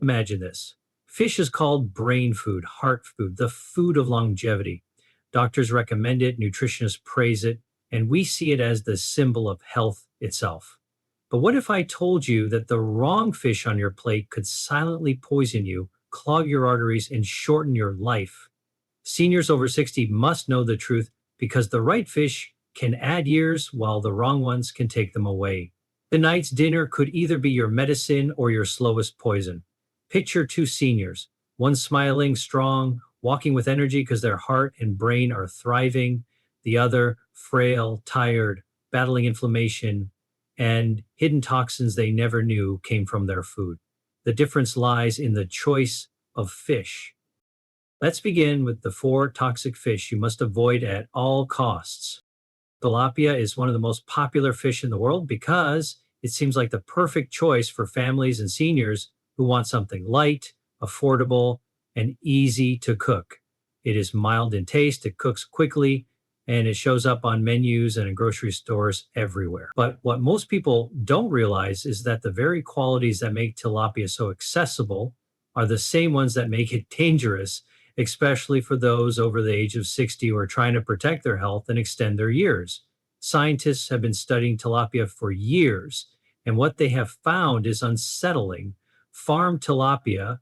Imagine this. Fish is called brain food, heart food, the food of longevity. Doctors recommend it, nutritionists praise it, and we see it as the symbol of health itself. But what if I told you that the wrong fish on your plate could silently poison you, clog your arteries, and shorten your life? Seniors over 60 must know the truth because the right fish can add years while the wrong ones can take them away. The night's dinner could either be your medicine or your slowest poison. Picture two seniors, one smiling, strong, walking with energy because their heart and brain are thriving, the other frail, tired, battling inflammation, and hidden toxins they never knew came from their food. The difference lies in the choice of fish. Let's begin with the four toxic fish you must avoid at all costs. Tilapia is one of the most popular fish in the world because it seems like the perfect choice for families and seniors who want something light, affordable, and easy to cook. It is mild in taste, it cooks quickly, and it shows up on menus and in grocery stores everywhere. But what most people don't realize is that the very qualities that make tilapia so accessible are the same ones that make it dangerous, especially for those over the age of 60 who are trying to protect their health and extend their years. Scientists have been studying tilapia for years, and what they have found is unsettling. Farm tilapia,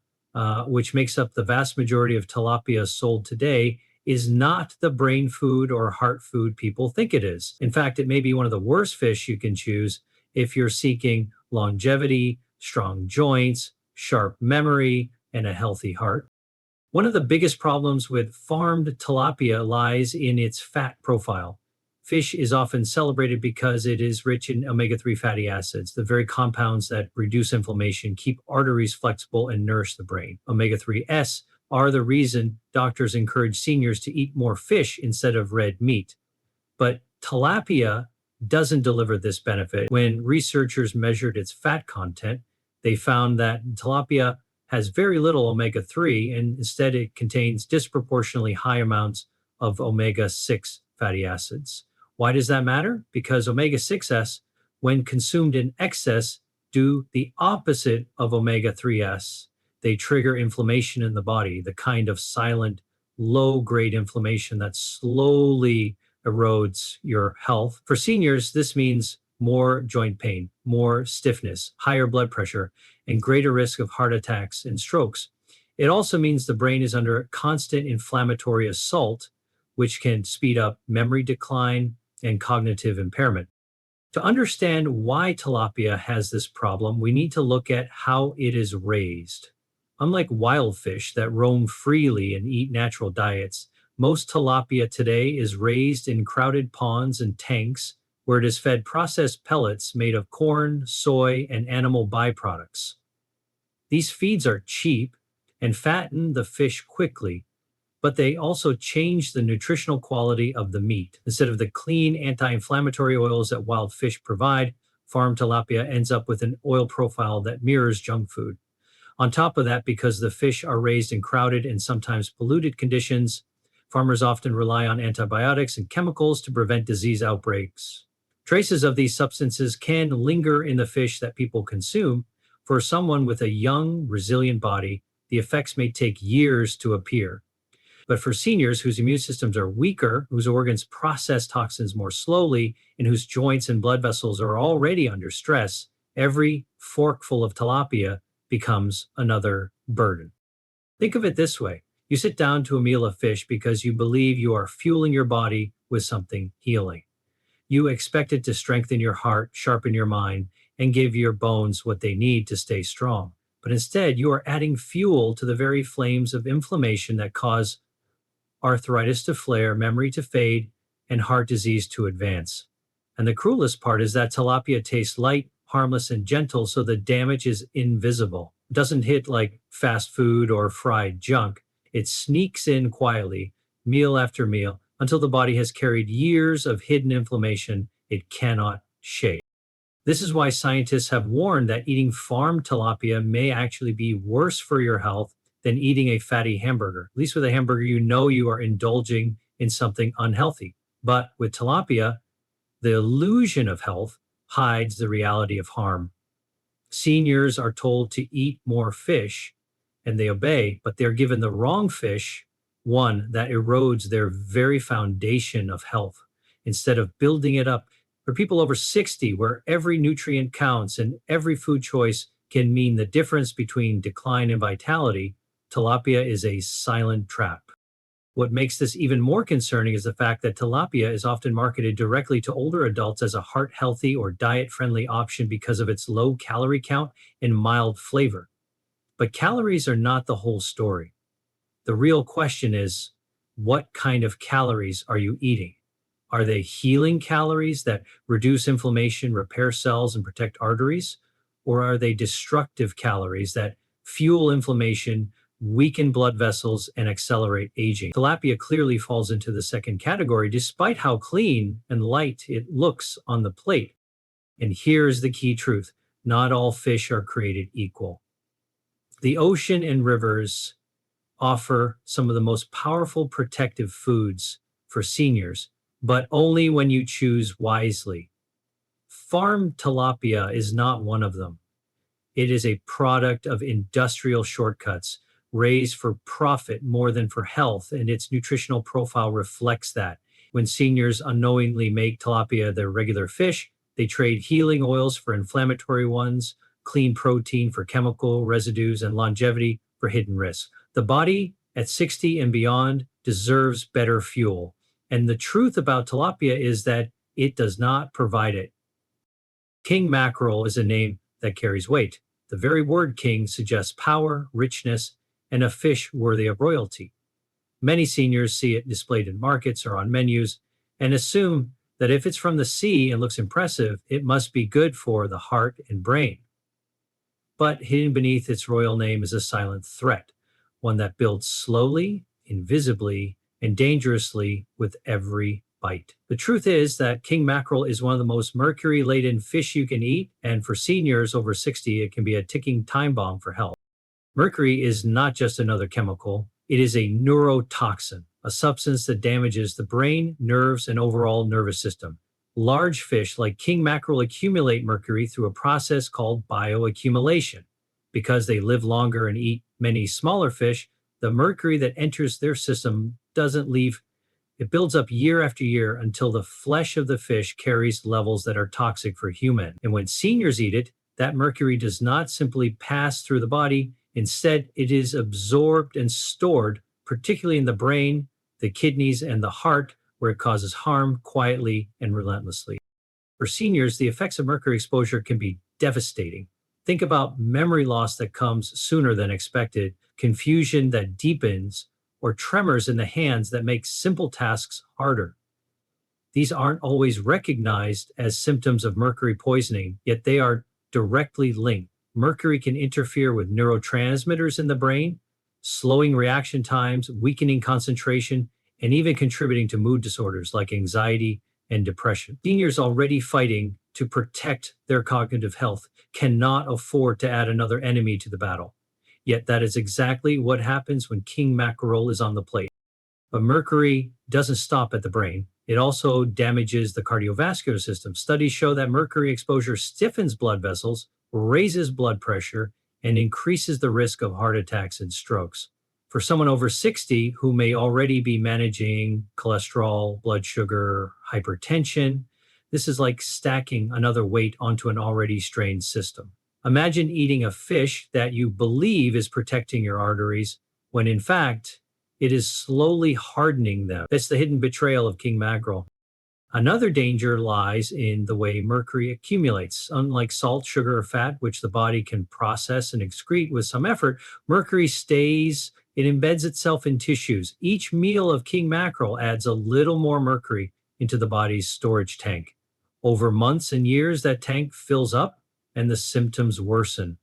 which makes up the vast majority of tilapia sold today, is not the brain food or heart food people think it is. In fact, it may be one of the worst fish you can choose if you're seeking longevity, strong joints, sharp memory, and a healthy heart. One of the biggest problems with farmed tilapia lies in its fat profile. Fish is often celebrated because it is rich in omega-3 fatty acids, the very compounds that reduce inflammation, keep arteries flexible, and nourish the brain. Omega-3s are the reason doctors encourage seniors to eat more fish instead of red meat. But tilapia doesn't deliver this benefit. When researchers measured its fat content, they found that tilapia has very little omega-3, and instead it contains disproportionately high amounts of omega-6 fatty acids. Why does that matter? Because omega-6s, when consumed in excess, do the opposite of omega-3s. They trigger inflammation in the body, the kind of silent, low-grade inflammation that slowly erodes your health. For seniors, this means more joint pain, more stiffness, higher blood pressure, and greater risk of heart attacks and strokes. It also means the brain is under constant inflammatory assault, which can speed up memory decline and cognitive impairment. To understand why tilapia has this problem, we need to look at how it is raised. Unlike wild fish that roam freely and eat natural diets, most tilapia today is raised in crowded ponds and tanks where it is fed processed pellets made of corn, soy, and animal byproducts. These feeds are cheap and fatten the fish quickly, but they also change the nutritional quality of the meat. Instead of the clean anti-inflammatory oils that wild fish provide, farm tilapia ends up with an oil profile that mirrors junk food. On top of that, because the fish are raised in crowded and sometimes polluted conditions, farmers often rely on antibiotics and chemicals to prevent disease outbreaks. Traces of these substances can linger in the fish that people consume. For someone with a young, resilient body, the effects may take years to appear. But for seniors whose immune systems are weaker, whose organs process toxins more slowly, and whose joints and blood vessels are already under stress, every forkful of tilapia becomes another burden. Think of it this way. You sit down to a meal of fish because you believe you are fueling your body with something healing. You expect it to strengthen your heart, sharpen your mind, and give your bones what they need to stay strong. But instead, you are adding fuel to the very flames of inflammation that cause arthritis to flare, memory to fade, and heart disease to advance. And the cruelest part is that tilapia tastes light, harmless, and gentle, so the damage is invisible. It doesn't hit like fast food or fried junk. It sneaks in quietly, meal after meal, until the body has carried years of hidden inflammation it cannot shake. This is why scientists have warned that eating farmed tilapia may actually be worse for your health than eating a fatty hamburger. At least with a hamburger, you know you are indulging in something unhealthy. But with tilapia, the illusion of health hides the reality of harm. Seniors are told to eat more fish and they obey, but they're given the wrong fish, one that erodes their very foundation of health instead of building it up. For people over 60, where every nutrient counts and every food choice can mean the difference between decline and vitality, tilapia is a silent trap. What makes this even more concerning is the fact that tilapia is often marketed directly to older adults as a heart healthy or diet friendly option because of its low calorie count and mild flavor. But calories are not the whole story. The real question is, what kind of calories are you eating? Are they healing calories that reduce inflammation, repair cells, and protect arteries? Or are they destructive calories that fuel inflammation, weaken blood vessels, and accelerate aging? Tilapia clearly falls into the second category, despite how clean and light it looks on the plate. And here's the key truth: not all fish are created equal. The ocean and rivers offer some of the most powerful protective foods for seniors, but only when you choose wisely. Farm tilapia is not one of them. It is a product of industrial shortcuts, raised for profit more than for health, and its nutritional profile reflects that. When seniors unknowingly make tilapia their regular fish, they trade healing oils for inflammatory ones, clean protein for chemical residues, and longevity for hidden risks. The body at 60 and beyond deserves better fuel. And the truth about tilapia is that it does not provide it. King mackerel is a name that carries weight. The very word king suggests power, richness, and a fish worthy of royalty. Many seniors see it displayed in markets or on menus and assume that if it's from the sea and looks impressive, it must be good for the heart and brain. But hidden beneath its royal name is a silent threat, one that builds slowly, invisibly, and dangerously with every bite. The truth is that king mackerel is one of the most mercury laden fish you can eat, and for seniors over 60, it can be a ticking time bomb for health. Mercury is not just another chemical, it is a neurotoxin, a substance that damages the brain, nerves, and overall nervous system. Large fish like king mackerel accumulate mercury through a process called bioaccumulation. Because they live longer and eat many smaller fish, the mercury that enters their system doesn't leave. It builds up year after year until the flesh of the fish carries levels that are toxic for humans. And when seniors eat it, that mercury does not simply pass through the body. Instead, it is absorbed and stored, particularly in the brain, the kidneys, and the heart, where it causes harm quietly and relentlessly. For seniors, the effects of mercury exposure can be devastating. Think about memory loss that comes sooner than expected, confusion that deepens, or tremors in the hands that make simple tasks harder. These aren't always recognized as symptoms of mercury poisoning, yet they are directly linked. Mercury can interfere with neurotransmitters in the brain, slowing reaction times, weakening concentration, and even contributing to mood disorders like anxiety and depression. Seniors already fighting to protect their cognitive health cannot afford to add another enemy to the battle. Yet that is exactly what happens when king mackerel is on the plate. But mercury doesn't stop at the brain. It also damages the cardiovascular system. Studies show that mercury exposure stiffens blood vessels, raises blood pressure, and increases the risk of heart attacks and strokes. For someone over 60 who may already be managing cholesterol, blood sugar, hypertension, this is like stacking another weight onto an already strained system. Imagine eating a fish that you believe is protecting your arteries, when in fact, it is slowly hardening them. That's the hidden betrayal of king mackerel. Another danger lies in the way mercury accumulates. Unlike salt, sugar, or fat, which the body can process and excrete with some effort, mercury stays, it embeds itself in tissues. Each meal of king mackerel adds a little more mercury into the body's storage tank. Over months and years, that tank fills up and the symptoms worsen.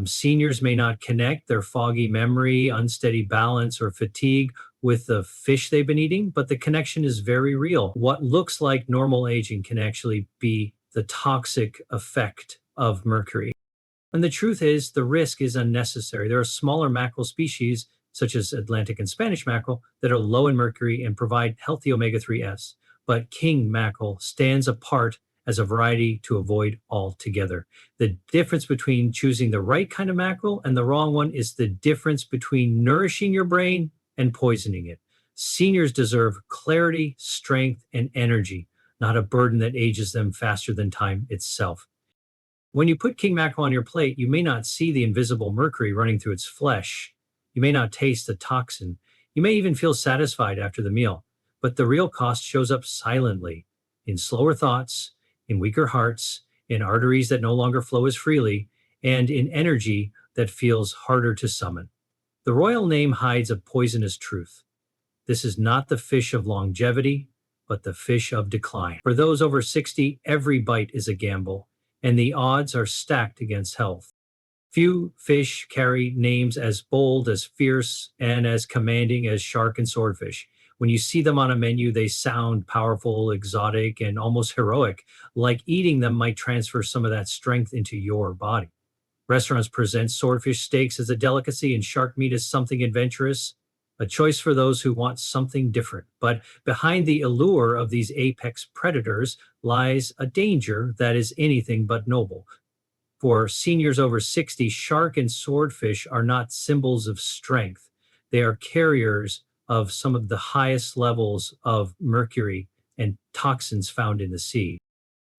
Seniors may not connect their foggy memory, unsteady balance, or fatigue with the fish they've been eating, but the connection is very real. What looks like normal aging can actually be the toxic effect of mercury. And the truth is, the risk is unnecessary. There are smaller mackerel species, such as Atlantic and Spanish mackerel, that are low in mercury and provide healthy omega 3s. But king mackerel stands apart as a variety to avoid altogether. The difference between choosing the right kind of mackerel and the wrong one is the difference between nourishing your brain and poisoning it. Seniors deserve clarity, strength, and energy, not a burden that ages them faster than time itself. When you put king mackerel on your plate, you may not see the invisible mercury running through its flesh. You may not taste the toxin. You may even feel satisfied after the meal. But the real cost shows up silently in slower thoughts, in weaker hearts, in arteries that no longer flow as freely, and in energy that feels harder to summon. The royal name hides a poisonous truth. This is not the fish of longevity, but the fish of decline. For those over 60, every bite is a gamble, and the odds are stacked against health. Few fish carry names as bold, as fierce, and as commanding as shark and swordfish. When you see them on a menu, they sound powerful, exotic, and almost heroic, like eating them might transfer some of that strength into your body. Restaurants present swordfish steaks as a delicacy and shark meat as something adventurous, a choice for those who want something different. But behind the allure of these apex predators lies a danger that is anything but noble. For seniors over 60, shark and swordfish are not symbols of strength. They are carriers of some of the highest levels of mercury and toxins found in the sea.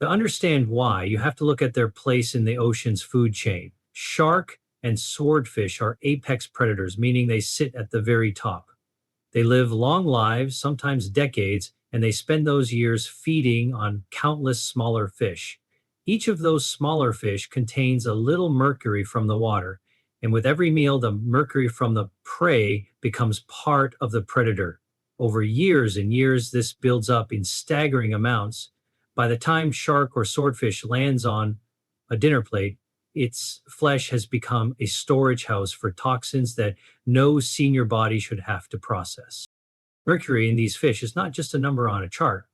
To understand why, you have to look at their place in the ocean's food chain. Shark and swordfish are apex predators, meaning they sit at the very top. They live long lives, sometimes decades, and they spend those years feeding on countless smaller fish. Each of those smaller fish contains a little mercury from the water, and with every meal, the mercury from the prey becomes part of the predator. Over years and years, this builds up in staggering amounts. By the time shark or swordfish lands on a dinner plate, its flesh has become a storage house for toxins that no senior body should have to process. Mercury in these fish is not just a number on a chart.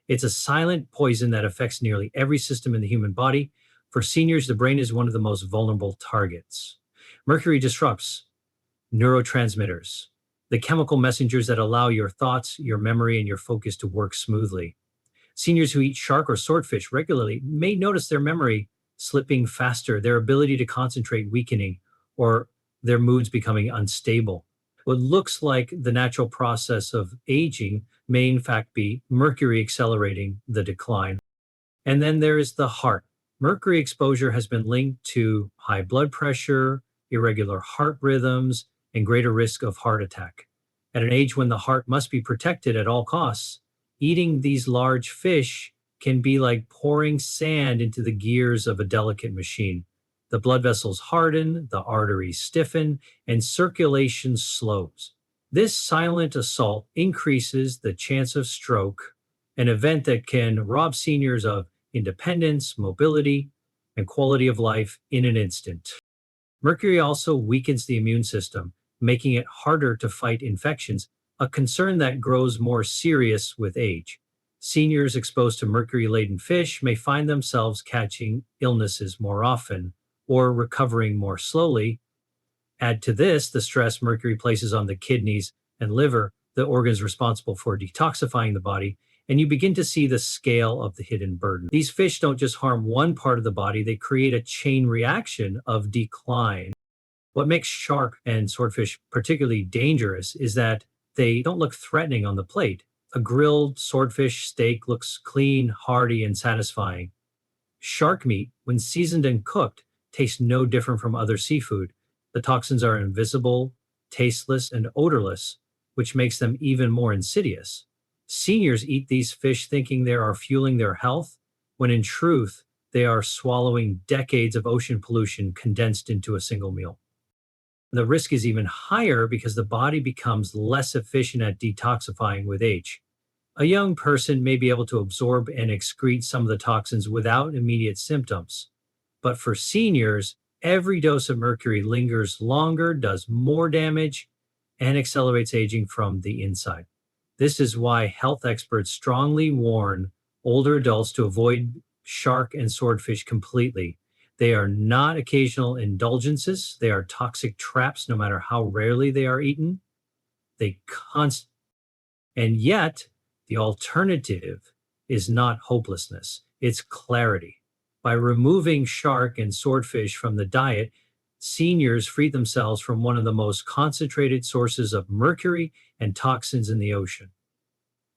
It's a silent poison that affects nearly every system in the human body. For seniors, the brain is one of the most vulnerable targets. Mercury disrupts neurotransmitters, the chemical messengers that allow your thoughts, your memory, and your focus to work smoothly. Seniors who eat shark or swordfish regularly may notice their memory slipping faster, their ability to concentrate weakening, or their moods becoming unstable. What looks like the natural process of aging may in fact be mercury accelerating the decline. And then there is the heart. Mercury exposure has been linked to high blood pressure, irregular heart rhythms, and greater risk of heart attack. At an age when the heart must be protected at all costs, eating these large fish can be like pouring sand into the gears of a delicate machine. The blood vessels harden, the arteries stiffen, and circulation slows. This silent assault increases the chance of stroke, an event that can rob seniors of independence, mobility, and quality of life in an instant. Mercury also weakens the immune system, making it harder to fight infections, a concern that grows more serious with age. Seniors exposed to mercury-laden fish may find themselves catching illnesses more often or recovering more slowly. Add to this the stress mercury places on the kidneys and liver, the organs responsible for detoxifying the body, and you begin to see the scale of the hidden burden. These fish don't just harm one part of the body, they create a chain reaction of decline. What makes shark and swordfish particularly dangerous is that they don't look threatening on the plate. A grilled swordfish steak looks clean, hearty, and satisfying. Shark meat, when seasoned and cooked, tastes no different from other seafood. The toxins are invisible, tasteless, and odorless, which makes them even more insidious. Seniors eat these fish thinking they are fueling their health, when in truth, they are swallowing decades of ocean pollution condensed into a single meal. The risk is even higher because the body becomes less efficient at detoxifying with age. A young person may be able to absorb and excrete some of the toxins without immediate symptoms. But for seniors, every dose of mercury lingers longer, does more damage, and accelerates aging from the inside. This is why health experts strongly warn older adults to avoid shark and swordfish completely. They are not occasional indulgences. They are toxic traps, no matter how rarely they are eaten. They const- and yet, the alternative is not hopelessness. It's clarity. By removing shark and swordfish from the diet, seniors free themselves from one of the most concentrated sources of mercury and toxins in the ocean.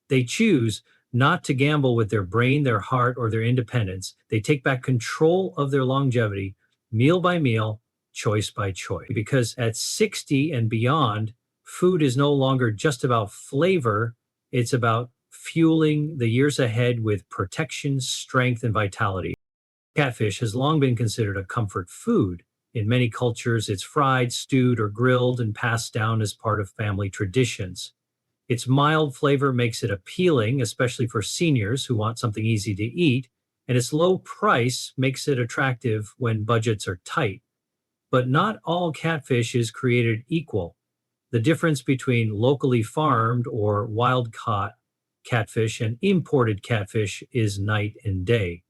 They choose not to gamble with their brain, their heart, or their independence. They take back control of their longevity, meal by meal, choice by choice. Because at 60 and beyond, food is no longer just about flavor, it's about fueling the years ahead with protection, strength, and vitality. Catfish has long been considered a comfort food. In many cultures, it's fried, stewed, or grilled and passed down as part of family traditions. Its mild flavor makes it appealing, especially for seniors who want something easy to eat, and its low price makes it attractive when budgets are tight. But not all catfish is created equal. The difference between locally farmed or wild caught catfish and imported catfish is night and day.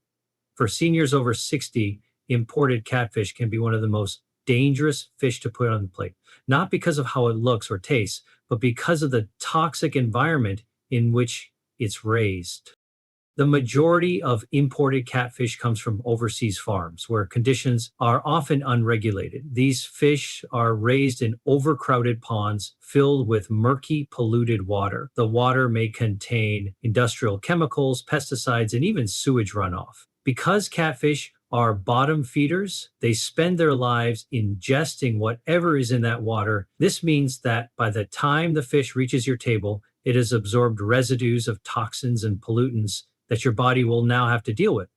For seniors over 60, imported catfish can be one of the most dangerous fish to put on the plate, not because of how it looks or tastes, but because of the toxic environment in which it's raised. The majority of imported catfish comes from overseas farms where conditions are often unregulated. These fish are raised in overcrowded ponds filled with murky, polluted water. The water may contain industrial chemicals, pesticides, and even sewage runoff. Because catfish are bottom feeders, they spend their lives ingesting whatever is in that water. This means that by the time the fish reaches your table, it has absorbed residues of toxins and pollutants that your body will now have to deal with.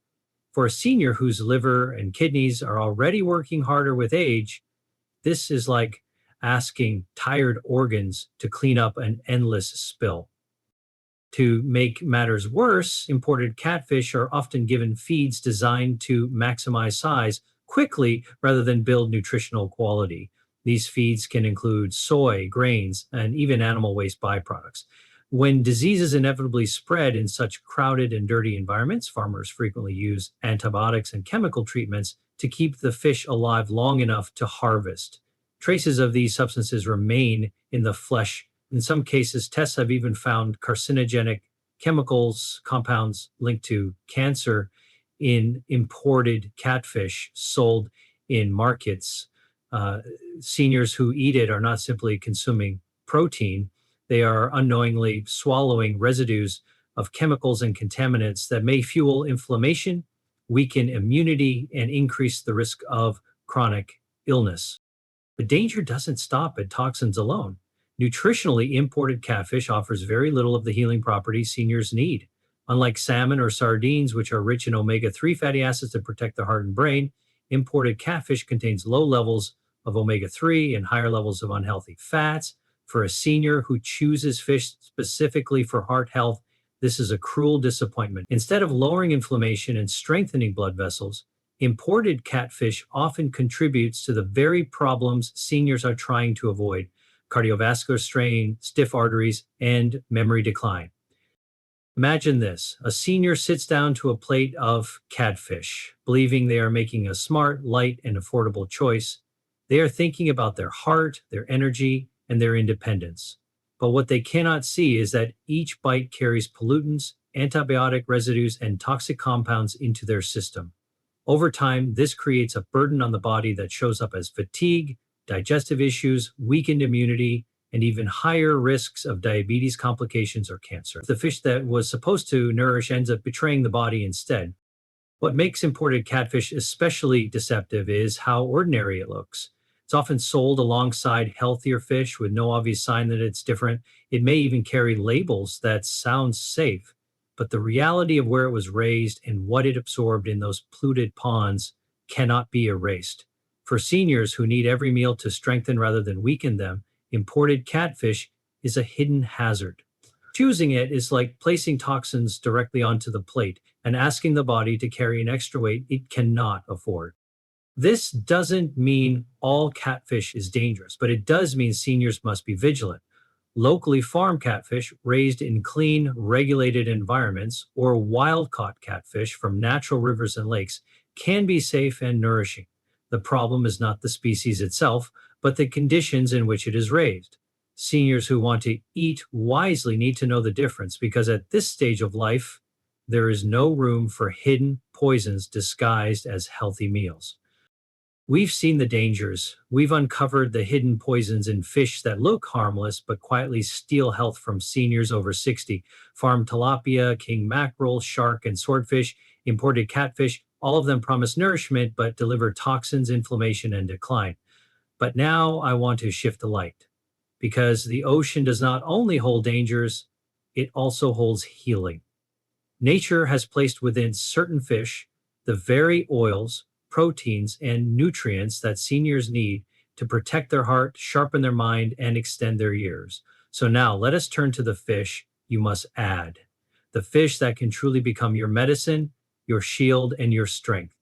For a senior whose liver and kidneys are already working harder with age, this is like asking tired organs to clean up an endless spill. To make matters worse, imported catfish are often given feeds designed to maximize size quickly rather than build nutritional quality. These feeds can include soy, grains, and even animal waste byproducts. When diseases inevitably spread in such crowded and dirty environments, farmers frequently use antibiotics and chemical treatments to keep the fish alive long enough to harvest. Traces of these substances remain in the flesh. In some cases, tests have even found carcinogenic chemicals, compounds linked to cancer in imported catfish sold in markets. Seniors who eat it are not simply consuming protein, they are unknowingly swallowing residues of chemicals and contaminants that may fuel inflammation, weaken immunity, and increase the risk of chronic illness. The danger doesn't stop at toxins alone. Nutritionally, imported catfish offers very little of the healing properties seniors need. Unlike salmon or sardines, which are rich in omega-3 fatty acids that protect the heart and brain, imported catfish contains low levels of omega-3 and higher levels of unhealthy fats. For a senior who chooses fish specifically for heart health, this is a cruel disappointment. Instead of lowering inflammation and strengthening blood vessels, imported catfish often contributes to the very problems seniors are trying to avoid: cardiovascular strain, stiff arteries, and memory decline. Imagine this: a senior sits down to a plate of catfish, believing they are making a smart, light, and affordable choice. They are thinking about their heart, their energy, and their independence. But what they cannot see is that each bite carries pollutants, antibiotic residues, and toxic compounds into their system. Over time, this creates a burden on the body that shows up as fatigue, digestive issues, weakened immunity, and even higher risks of diabetes complications or cancer. The fish that was supposed to nourish ends up betraying the body instead. What makes imported catfish especially deceptive is how ordinary it looks. It's often sold alongside healthier fish with no obvious sign that it's different. It may even carry labels that sound safe, but the reality of where it was raised and what it absorbed in those polluted ponds cannot be erased. For seniors who need every meal to strengthen rather than weaken them, imported catfish is a hidden hazard. Choosing it is like placing toxins directly onto the plate and asking the body to carry an extra weight it cannot afford. This doesn't mean all catfish is dangerous, but it does mean seniors must be vigilant. Locally farmed catfish raised in clean, regulated environments, or wild-caught catfish from natural rivers and lakes can be safe and nourishing. The problem is not the species itself, but the conditions in which it is raised. Seniors who want to eat wisely need to know the difference because at this stage of life, There is no room for hidden poisons disguised as healthy meals. We've seen the dangers. We've uncovered the hidden poisons in fish that look harmless but quietly steal health from seniors over 60. Farmed tilapia, king mackerel, shark, and swordfish, imported catfish, all of them promise nourishment but deliver toxins, inflammation, and decline. But now I want to shift the light because the ocean does not only hold dangers, it also holds healing. Nature has placed within certain fish the very oils, proteins, and nutrients that seniors need to protect their heart, sharpen their mind, and extend their years. So now let us turn to the fish you must add. The fish that can truly become your medicine, your shield, and your strength.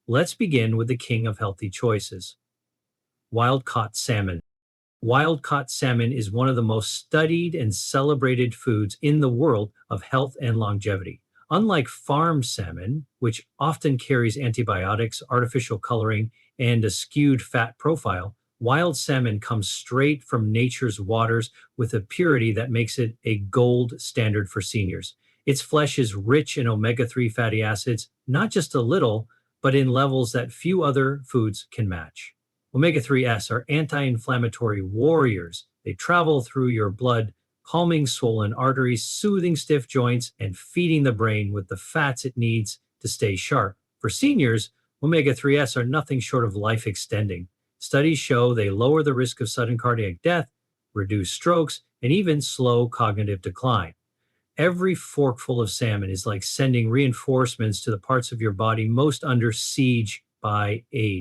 Let's begin with the king of healthy choices, wild caught salmon. Wild caught salmon is one of the most studied and celebrated foods in the world of health and longevity. Unlike farmed salmon, which often carries antibiotics, artificial coloring, and a skewed fat profile, wild salmon comes straight from nature's waters with a purity that makes it a gold standard for seniors. Its flesh is rich in omega-3 fatty acids, not just a little, but in levels that few other foods can match. Omega-3s are anti-inflammatory warriors. They travel through your blood, calming swollen arteries, soothing stiff joints, and feeding the brain with the fats it needs to stay sharp. For seniors, omega-3s are nothing short of life-extending. Studies show they lower the risk of sudden cardiac death, reduce strokes, and even slow cognitive decline. Every forkful of salmon is like sending reinforcements to the parts of your body most under siege by age.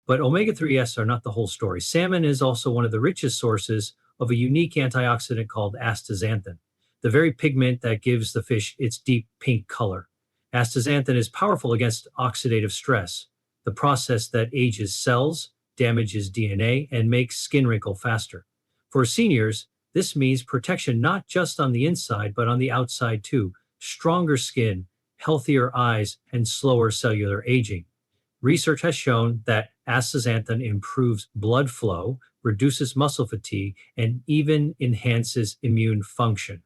But omega-3s are not the whole story. Salmon is also one of the richest sources of a unique antioxidant called astaxanthin, the very pigment that gives the fish its deep pink color. Astaxanthin is powerful against oxidative stress, the process that ages cells, damages DNA, and makes skin wrinkle faster. For seniors, this means protection not just on the inside, but on the outside too. Stronger skin, healthier eyes, and slower cellular aging. Research has shown that astaxanthin improves blood flow, reduces muscle fatigue, and even enhances immune function.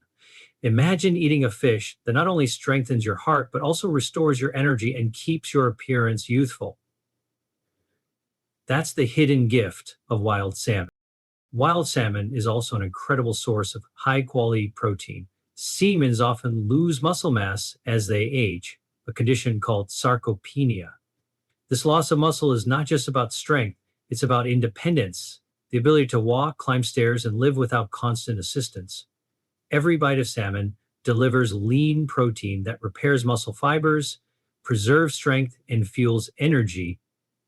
Imagine eating a fish that not only strengthens your heart, but also restores your energy and keeps your appearance youthful. That's the hidden gift of wild salmon. Wild salmon is also an incredible source of high quality protein. Seniors often lose muscle mass as they age, a condition called sarcopenia. This loss of muscle is not just about strength, it's about independence, the ability to walk, climb stairs, and live without constant assistance. Every bite of salmon delivers lean protein that repairs muscle fibers, preserves strength, and fuels energy.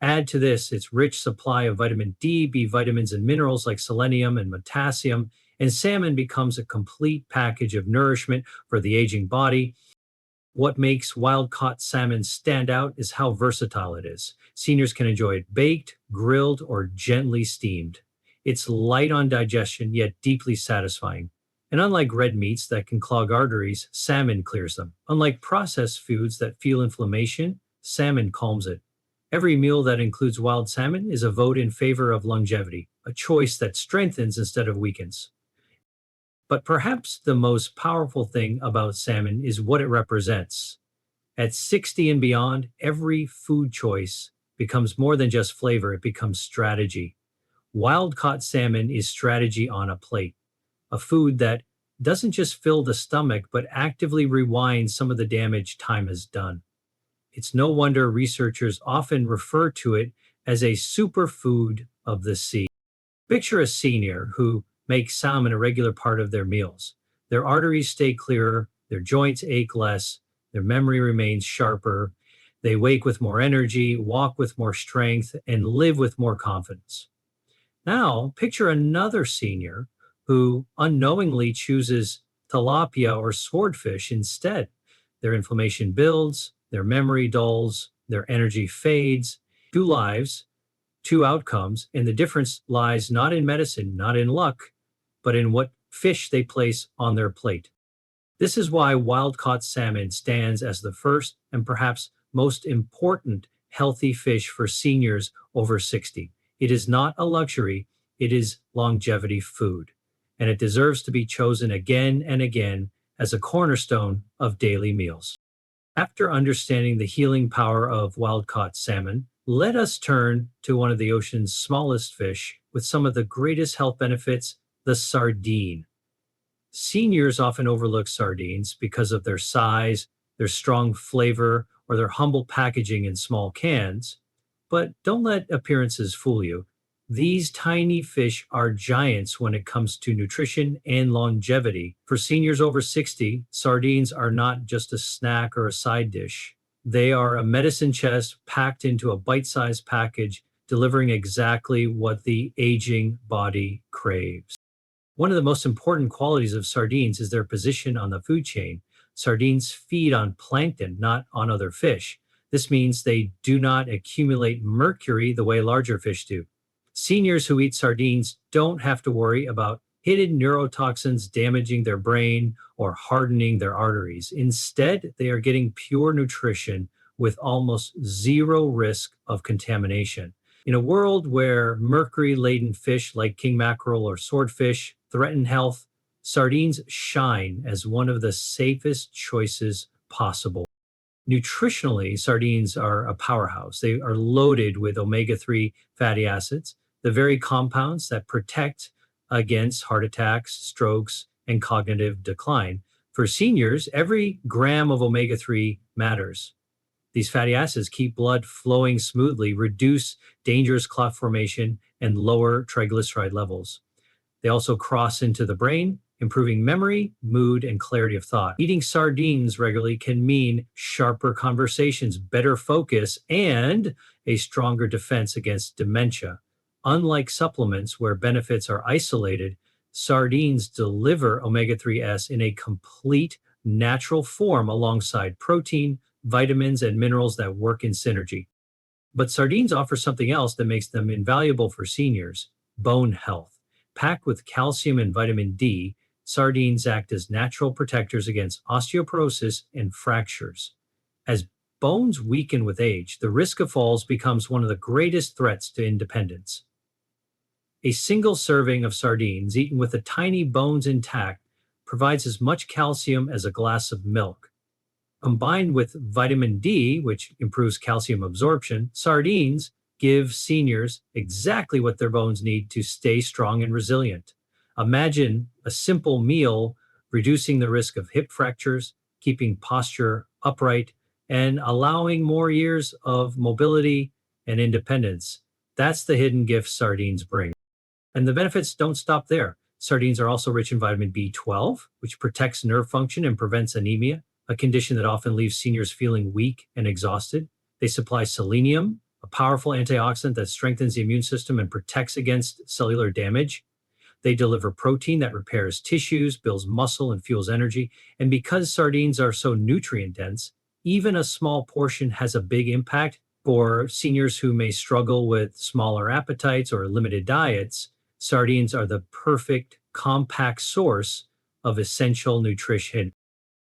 Add to this its rich supply of vitamin D, B vitamins, and minerals like selenium and potassium, and salmon becomes a complete package of nourishment for the aging body. What makes wild-caught salmon stand out is how versatile it is. Seniors can enjoy it baked, grilled, or gently steamed. It's light on digestion, yet deeply satisfying. And unlike red meats that can clog arteries, salmon clears them. Unlike processed foods that fuel inflammation, salmon calms it. Every meal that includes wild salmon is a vote in favor of longevity, a choice that strengthens instead of weakens. But perhaps the most powerful thing about salmon is what it represents. At 60 and beyond, every food choice becomes more than just flavor, it becomes strategy. Wild caught salmon is strategy on a plate, a food that doesn't just fill the stomach, but actively rewinds some of the damage time has done. It's no wonder researchers often refer to it as a superfood of the sea. Picture a senior who makes salmon a regular part of their meals. Their arteries stay clearer, their joints ache less, their memory remains sharper, they wake with more energy, walk with more strength, and live with more confidence. Now, picture another senior who unknowingly chooses tilapia or swordfish instead. Their inflammation builds, their memory dulls, their energy fades. Two lives, two outcomes, and the difference lies not in medicine, not in luck, but in what fish they place on their plate. This is why wild-caught salmon stands as the first and perhaps most important healthy fish for seniors over 60. It is not a luxury, it is longevity food, and it deserves to be chosen again and again as a cornerstone of daily meals. After understanding the healing power of wild caught salmon, let us turn to one of the ocean's smallest fish with some of the greatest health benefits, the sardine. Seniors often overlook sardines because of their size, their strong flavor, or their humble packaging in small cans. But don't let appearances fool you. These tiny fish are giants when it comes to nutrition and longevity. For seniors over 60, sardines are not just a snack or a side dish. They are a medicine chest packed into a bite sized package, delivering exactly what the aging body craves. One of the most important qualities of sardines is their position on the food chain. Sardines feed on plankton, not on other fish. This means they do not accumulate mercury the way larger fish do. Seniors who eat sardines don't have to worry about hidden neurotoxins damaging their brain or hardening their arteries. Instead, they are getting pure nutrition with almost zero risk of contamination. In a world where mercury laden fish like king mackerel or swordfish threaten health, sardines shine as one of the safest choices possible. Nutritionally, sardines are a powerhouse. They are loaded with omega 3 fatty acids, the very compounds that protect against heart attacks, strokes, and cognitive decline. For seniors, every gram of omega 3 matters. These fatty acids keep blood flowing smoothly, reduce dangerous clot formation, and lower triglyceride levels. They also cross into the brain, improving memory, mood, and clarity of thought. Eating sardines regularly can mean sharper conversations, better focus, and a stronger defense against dementia. Unlike supplements where benefits are isolated, sardines deliver omega 3s in a complete natural form alongside protein, vitamins, and minerals that work in synergy. But sardines offer something else that makes them invaluable for seniors: bone health. Packed with calcium and vitamin D, sardines act as natural protectors against osteoporosis and fractures. As bones weaken with age, the risk of falls becomes one of the greatest threats to independence. A single serving of sardines, eaten with the tiny bones intact, provides as much calcium as a glass of milk. Combined with vitamin D, which improves calcium absorption, sardines give seniors exactly what their bones need to stay strong and resilient. Imagine a simple meal reducing the risk of hip fractures, keeping posture upright, and allowing more years of mobility and independence. That's the hidden gift sardines bring. And the benefits don't stop there. Sardines are also rich in vitamin B12, which protects nerve function and prevents anemia, a condition that often leaves seniors feeling weak and exhausted. They supply selenium, a powerful antioxidant that strengthens the immune system and protects against cellular damage. They deliver protein that repairs tissues, builds muscle, and fuels energy. And because sardines are so nutrient dense, even a small portion has a big impact. For seniors who may struggle with smaller appetites or limited diets, sardines are the perfect compact source of essential nutrition.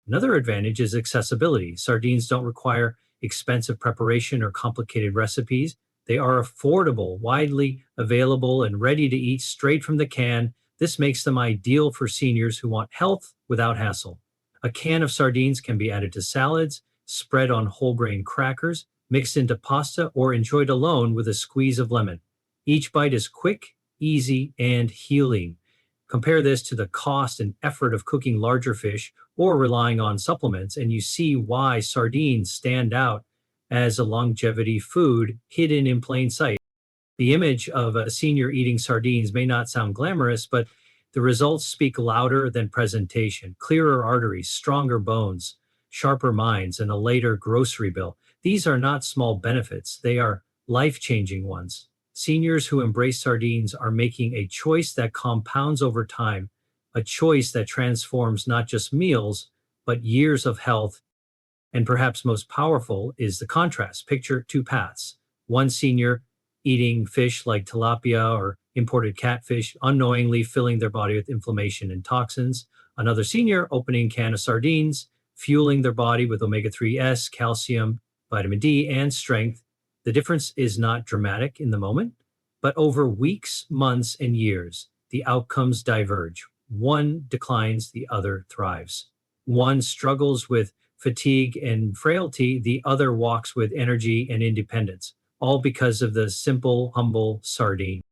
Another advantage is accessibility. Sardines don't require expensive preparation or complicated recipes. They are affordable, widely available, and ready to eat straight from the can. This makes them ideal for seniors who want health without hassle. A can of sardines can be added to salads, spread on whole grain crackers, mixed into pasta, or enjoyed alone with a squeeze of lemon. Each bite is quick, easy, and healing. Compare this to the cost and effort of cooking larger fish or relying on supplements, and you see why sardines stand out as a longevity food hidden in plain sight. The image of a senior eating sardines may not sound glamorous, but the results speak louder than presentation. Clearer arteries, stronger bones, sharper minds, and a later grocery bill. These are not small benefits, they are life-changing ones. Seniors who embrace sardines are making a choice that compounds over time, a choice that transforms not just meals, but years of health. And perhaps most powerful is the contrast. Picture two paths. One senior eating fish like tilapia or imported catfish, unknowingly filling their body with inflammation and toxins. Another senior opening a can of sardines, fueling their body with omega 3s, calcium, vitamin D, and strength. The difference is not dramatic in the moment, but over weeks, months, and years, the outcomes diverge. One declines, the other thrives. One struggles with fatigue and frailty, the other walks with energy and independence, all because of the simple, humble sardine.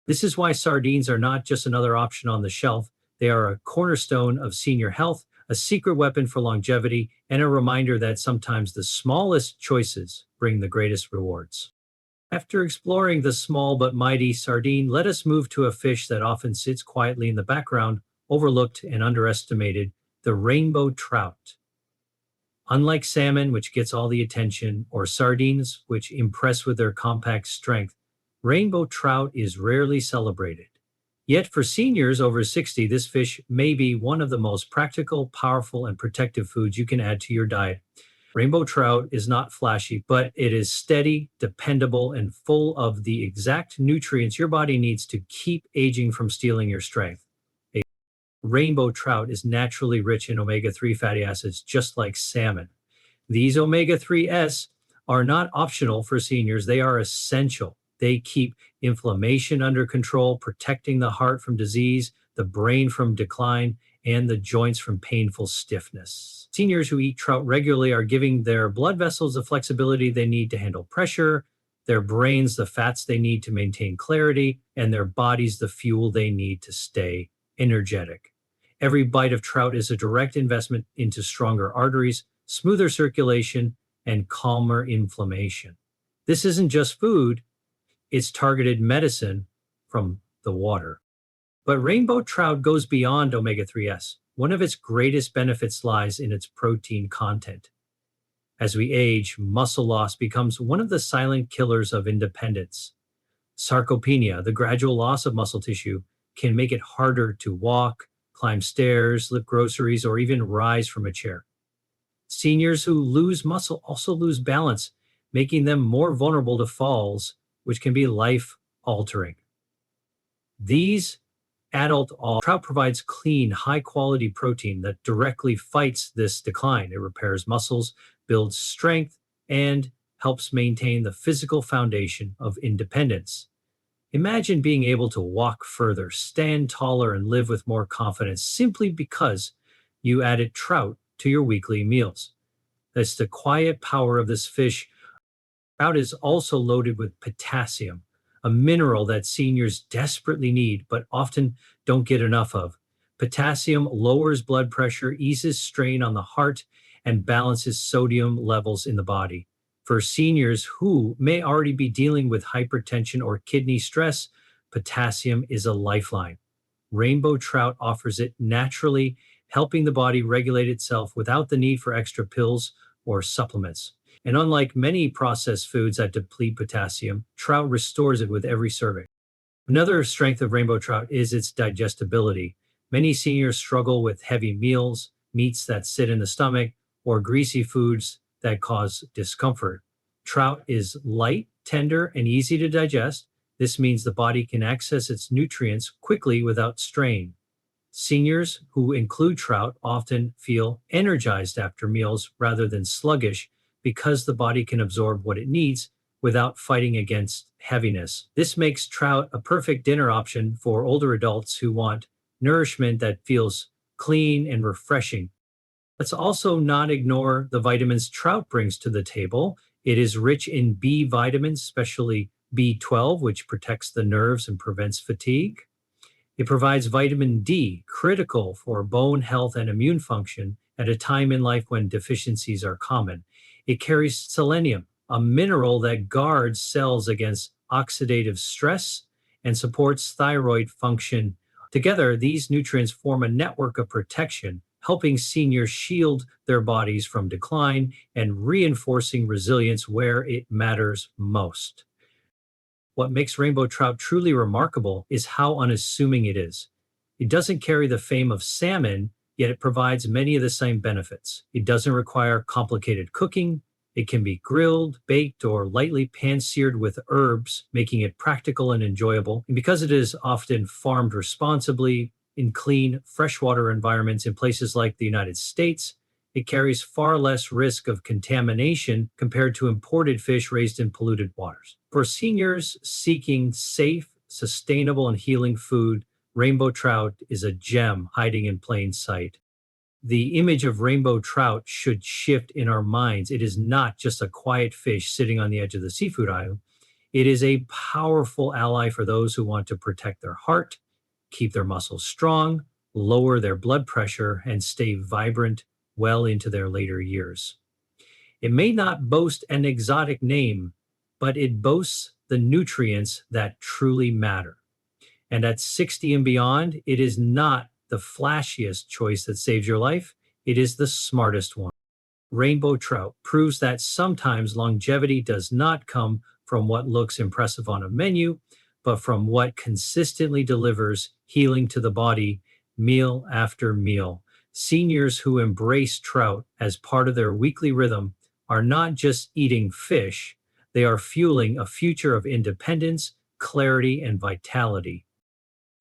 This is why sardines are not just another option on the shelf. They are a cornerstone of senior health, a secret weapon for longevity, and a reminder that sometimes the smallest choices bring the greatest rewards. After exploring the small but mighty sardine, let us move to a fish that often sits quietly in the background, overlooked and underestimated, the rainbow trout. Unlike salmon, which gets all the attention, or sardines, which impress with their compact strength, rainbow trout is rarely celebrated. Yet for seniors over 60, this fish may be one of the most practical, powerful, and protective foods you can add to your diet. Rainbow trout is not flashy, but it is steady, dependable, and full of the exact nutrients your body needs to keep aging from stealing your strength. A rainbow trout is naturally rich in omega-3 fatty acids, just like salmon. These omega-3s are not optional for seniors, they are essential. They keep inflammation under control, protecting the heart from disease, the brain from decline, and the joints from painful stiffness. Seniors who eat trout regularly are giving their blood vessels the flexibility they need to handle pressure, their brains the fats they need to maintain clarity, and their bodies the fuel they need to stay energetic. Every bite of trout is a direct investment into stronger arteries, smoother circulation, and calmer inflammation. This isn't just food, it's targeted medicine from the water. But rainbow trout goes beyond omega-3s. One of its greatest benefits lies in its protein content. As we age, muscle loss becomes one of the silent killers of independence. Sarcopenia, the gradual loss of muscle tissue, can make it harder to walk, climb stairs, lift groceries, or even rise from a chair. Seniors who lose muscle also lose balance, making them more vulnerable to falls, which can be life-altering. These trout provides clean, high-quality protein that directly fights this decline. It repairs muscles, builds strength, and helps maintain the physical foundation of independence. Imagine being able to walk further, stand taller, and live with more confidence simply because you added trout to your weekly meals. That's the quiet power of this fish. Trout is also loaded with potassium, a mineral that seniors desperately need but often don't get enough of. Potassium lowers blood pressure, eases strain on the heart, and balances sodium levels in the body. For seniors who may already be dealing with hypertension or kidney stress, potassium is a lifeline. Rainbow trout offers it naturally, helping the body regulate itself without the need for extra pills or supplements. And unlike many processed foods that deplete potassium, trout restores it with every serving. Another strength of rainbow trout is its digestibility. Many seniors struggle with heavy meals, meats that sit in the stomach, or greasy foods that cause discomfort. Trout is light, tender, and easy to digest. This means the body can access its nutrients quickly without strain. Seniors who include trout often feel energized after meals rather than sluggish because the body can absorb what it needs without fighting against heaviness. This makes trout a perfect dinner option for older adults who want nourishment that feels clean and refreshing. Let's also not ignore the vitamins trout brings to the table. It is rich in B vitamins, especially B12, which protects the nerves and prevents fatigue. It provides vitamin D, critical for bone health and immune function at a time in life when deficiencies are common. It carries selenium, a mineral that guards cells against oxidative stress and supports thyroid function. Together, these nutrients form a network of protection, helping seniors shield their bodies from decline and reinforcing resilience where it matters most. What makes rainbow trout truly remarkable is how unassuming it is. It doesn't carry the fame of salmon, yet it provides many of the same benefits. It doesn't require complicated cooking. It can be grilled, baked, or lightly pan-seared with herbs, making it practical and enjoyable. And because it is often farmed responsibly in clean, freshwater environments in places like the United States, it carries far less risk of contamination compared to imported fish raised in polluted waters. For seniors seeking safe, sustainable, and healing food, rainbow trout is a gem hiding in plain sight. The image of rainbow trout should shift in our minds. It is not just a quiet fish sitting on the edge of the seafood aisle. It is a powerful ally for those who want to protect their heart, keep their muscles strong, lower their blood pressure, and stay vibrant well into their later years. It may not boast an exotic name, but it boasts the nutrients that truly matter. And at 60 and beyond, it is not the flashiest choice that saves your life, it is the smartest one. Rainbow trout proves that sometimes longevity does not come from what looks impressive on a menu, but from what consistently delivers healing to the body meal after meal. Seniors who embrace trout as part of their weekly rhythm are not just eating fish, they are fueling a future of independence, clarity, and vitality.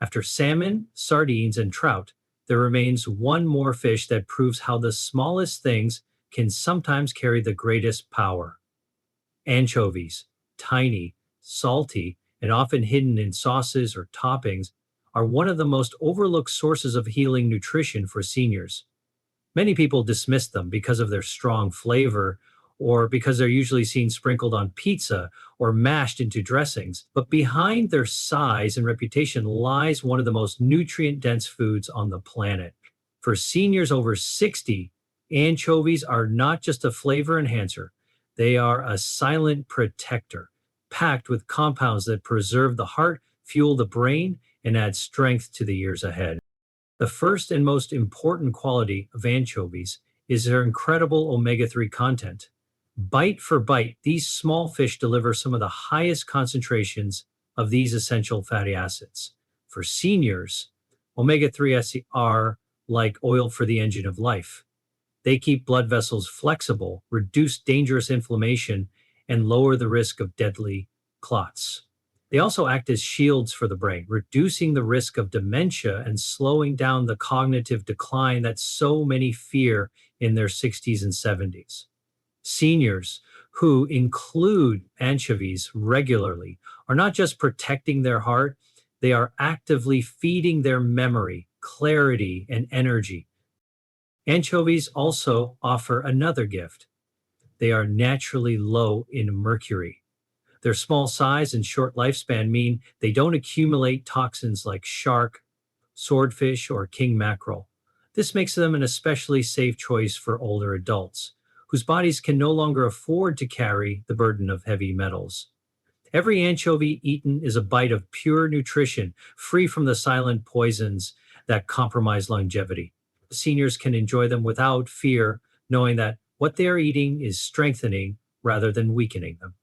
After salmon, sardines, and trout, there remains one more fish that proves how the smallest things can sometimes carry the greatest power. Anchovies, tiny, salty, and often hidden in sauces or toppings, are one of the most overlooked sources of healing nutrition for seniors. Many people dismiss them because of their strong flavor or because they're usually seen sprinkled on pizza or mashed into dressings. But behind their size and reputation lies one of the most nutrient dense foods on the planet. For seniors over 60, anchovies are not just a flavor enhancer, they are a silent protector, packed with compounds that preserve the heart, fuel the brain, and add strength to the years ahead. The first and most important quality of anchovies is their incredible omega 3 content. Bite for bite, these small fish deliver some of the highest concentrations of these essential fatty acids. For seniors, omega 3 are like oil for the engine of life. They keep blood vessels flexible, reduce dangerous inflammation, and lower the risk of deadly clots. They also act as shields for the brain, reducing the risk of dementia and slowing down the cognitive decline that so many fear in their 60s and 70s. Seniors who include anchovies regularly are not just protecting their heart, they are actively feeding their memory, clarity, and energy. Anchovies also offer another gift. They are naturally low in mercury. Their small size and short lifespan mean they don't accumulate toxins like shark, swordfish, or king mackerel. This makes them an especially safe choice for older adults, whose bodies can no longer afford to carry the burden of heavy metals. Every anchovy eaten is a bite of pure nutrition, free from the silent poisons that compromise longevity. Seniors can enjoy them without fear, knowing that what they are eating is strengthening rather than weakening them.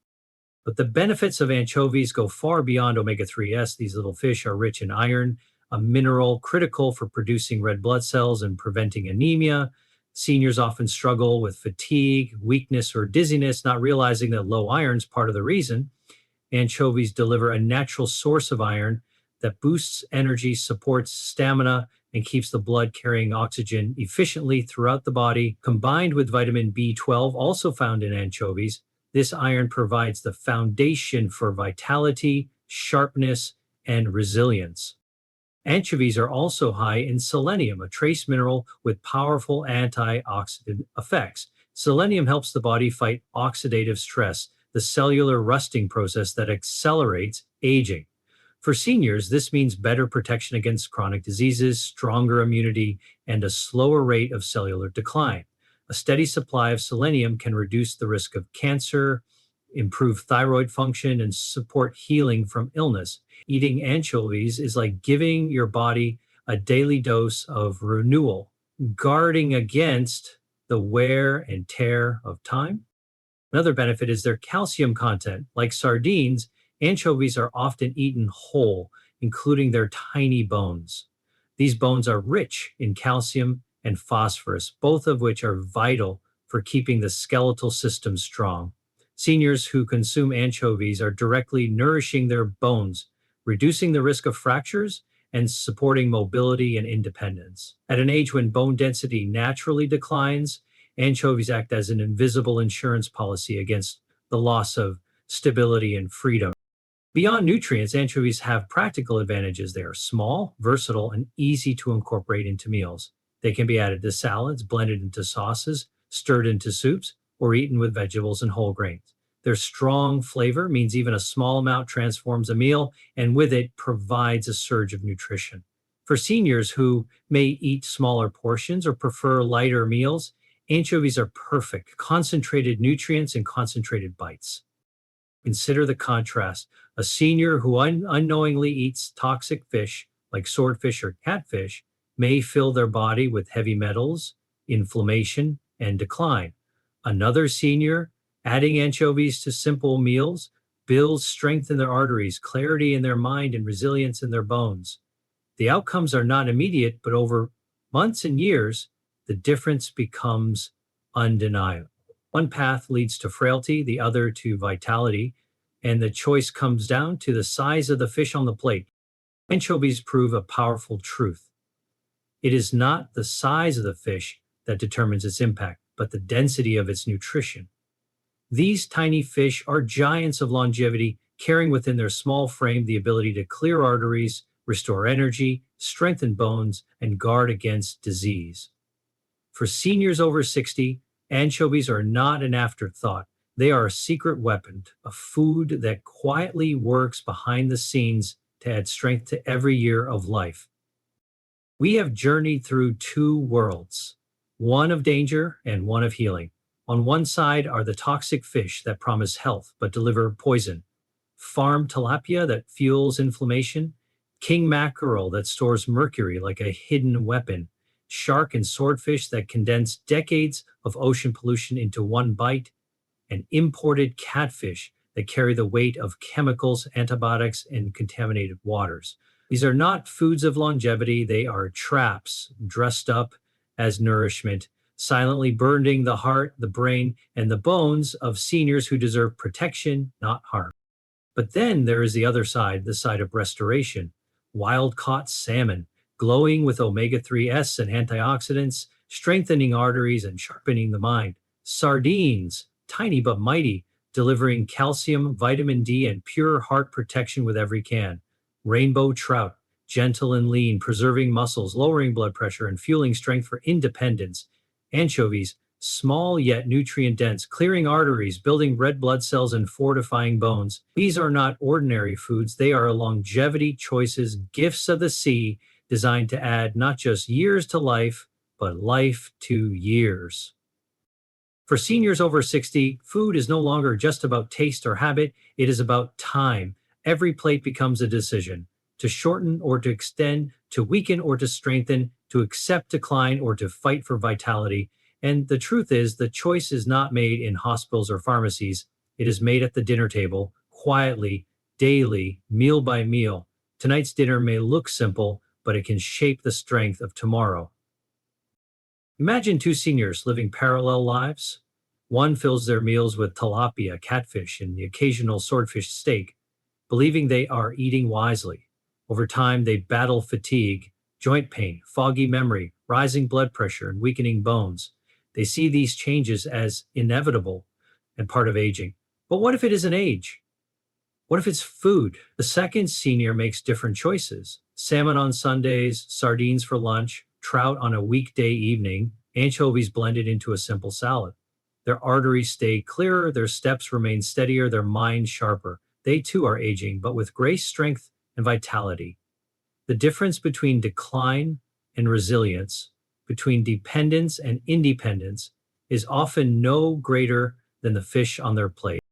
But the benefits of anchovies go far beyond omega 3s. These little fish are rich in iron, a mineral critical for producing red blood cells and preventing anemia. Seniors often struggle with fatigue, weakness, or dizziness, not realizing that low iron is part of the reason. Anchovies deliver a natural source of iron that boosts energy, supports stamina, and keeps the blood carrying oxygen efficiently throughout the body. Combined with vitamin B12, also found in anchovies, this iron provides the foundation for vitality, sharpness, and resilience. Anchovies are also high in selenium, a trace mineral with powerful antioxidant effects. Selenium helps the body fight oxidative stress, the cellular rusting process that accelerates aging. For seniors, this means better protection against chronic diseases, stronger immunity, and a slower rate of cellular decline. A steady supply of selenium can reduce the risk of cancer, improve thyroid function, and support healing from illness. Eating anchovies is like giving your body a daily dose of renewal, guarding against the wear and tear of time. Another benefit is their calcium content. Like sardines, anchovies are often eaten whole, including their tiny bones. These bones are rich in calcium and phosphorus, both of which are vital for keeping the skeletal system strong. Seniors who consume anchovies are directly nourishing their bones, reducing the risk of fractures and supporting mobility and independence. At an age when bone density naturally declines, anchovies act as an invisible insurance policy against the loss of stability and freedom. Beyond nutrients, anchovies have practical advantages. They are small, versatile, and easy to incorporate into meals. They can be added to salads, blended into sauces, stirred into soups, or eaten with vegetables and whole grains. Their strong flavor means even a small amount transforms a meal and with it provides a surge of nutrition. For seniors who may eat smaller portions or prefer lighter meals, anchovies are perfect, concentrated nutrients and concentrated bites. Consider the contrast. A senior who unknowingly eats toxic fish like swordfish or catfish may fill their body with heavy metals, inflammation, and decline. Another senior, adding anchovies to simple meals, builds strength in their arteries, clarity in their mind, and resilience in their bones. The outcomes are not immediate, but over months and years, the difference becomes undeniable. One path leads to frailty, the other to vitality, and the choice comes down to the size of the fish on the plate. Anchovies prove a powerful truth. It is not the size of the fish that determines its impact, but the density of its nutrition. These tiny fish are giants of longevity, carrying within their small frame the ability to clear arteries, restore energy, strengthen bones, and guard against disease. For seniors over 60, anchovies are not an afterthought. They are a secret weapon, a food that quietly works behind the scenes to add strength to every year of life. We have journeyed through two worlds, one of danger and one of healing. On one side are the toxic fish that promise health but deliver poison, farm tilapia that fuels inflammation, king mackerel that stores mercury like a hidden weapon, shark and swordfish that condense decades of ocean pollution into one bite, and imported catfish that carry the weight of chemicals, antibiotics, and contaminated waters. These are not foods of longevity, they are traps dressed up as nourishment, silently burdening the heart, the brain, and the bones of seniors who deserve protection, not harm. But then there is the other side, the side of restoration. Wild caught salmon, glowing with omega 3s and antioxidants, strengthening arteries and sharpening the mind. Sardines, tiny but mighty, delivering calcium, vitamin D, and pure heart protection with every can. Rainbow trout, gentle and lean, preserving muscles, lowering blood pressure, and fueling strength for independence. Anchovies, small yet nutrient dense, clearing arteries, building red blood cells, and fortifying bones. These are not ordinary foods, they are longevity choices, gifts of the sea, designed to add not just years to life, but life to years. For seniors over 60, food is no longer just about taste or habit, it is about time. Every plate becomes a decision to shorten or to extend, to weaken or to strengthen, to accept decline or to fight for vitality. And the truth is, the choice is not made in hospitals or pharmacies. It is made at the dinner table, quietly, daily, meal by meal. Tonight's dinner may look simple, but it can shape the strength of tomorrow. Imagine two seniors living parallel lives. One fills their meals with tilapia, catfish, and the occasional swordfish steak, believing they are eating wisely. Over time, they battle fatigue, joint pain, foggy memory, rising blood pressure, and weakening bones. They see these changes as inevitable and part of aging. But what if it isn't age? What if it's food? The second senior makes different choices. Salmon on Sundays, sardines for lunch, trout on a weekday evening, anchovies blended into a simple salad. Their arteries stay clearer, their steps remain steadier, their minds sharper. They too are aging, but with grace, strength, and vitality. The difference between decline and resilience, between dependence and independence, is often no greater than the fish on their plate.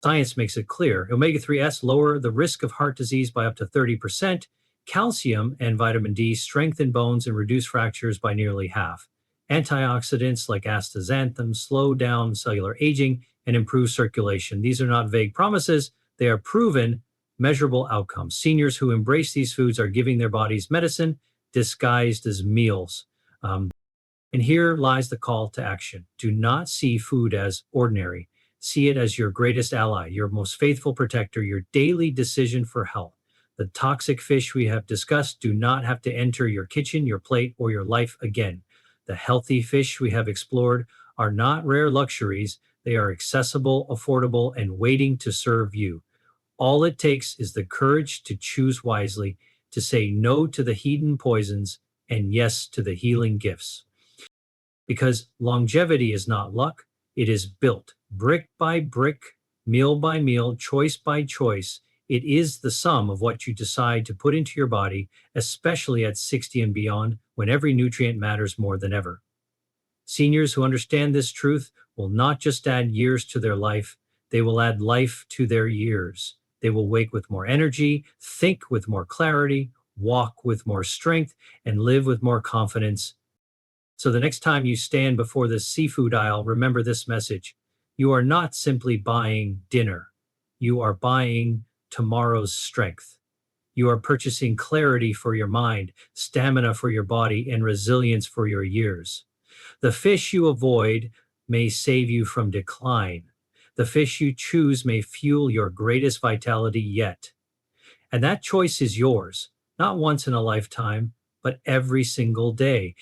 Science makes it clear. Omega 3s lower the risk of heart disease by up to 30%. Calcium and vitamin D strengthen bones and reduce fractures by nearly half. Antioxidants like astaxanthin slow down cellular aging and improve circulation. These are not vague promises, they are proven, measurable outcomes. Seniors who embrace these foods are giving their bodies medicine disguised as meals. And here lies the call to action. Do not see food as ordinary. See it as your greatest ally, your most faithful protector, your daily decision for health. The toxic fish we have discussed do not have to enter your kitchen, your plate, or your life again. The healthy fish we have explored are not rare luxuries. They are accessible, affordable, and waiting to serve you. All it takes is the courage to choose wisely, to say no to the hidden poisons, and yes to the healing gifts. Because longevity is not luck, it is built brick by brick, meal by meal, choice by choice. It is the sum of what you decide to put into your body, especially at 60 and beyond, when every nutrient matters more than ever. Seniors who understand this truth will not just add years to their life, they will add life to their years. They will wake with more energy, think with more clarity, walk with more strength, and live with more confidence. So the next time you stand before the seafood aisle, remember this message. You are not simply buying dinner. You are buying tomorrow's strength. You are purchasing clarity for your mind, stamina for your body, and resilience for your years. The fish you avoid may save you from decline. The fish you choose may fuel your greatest vitality yet. And that choice is yours, not once in a lifetime, but every single day.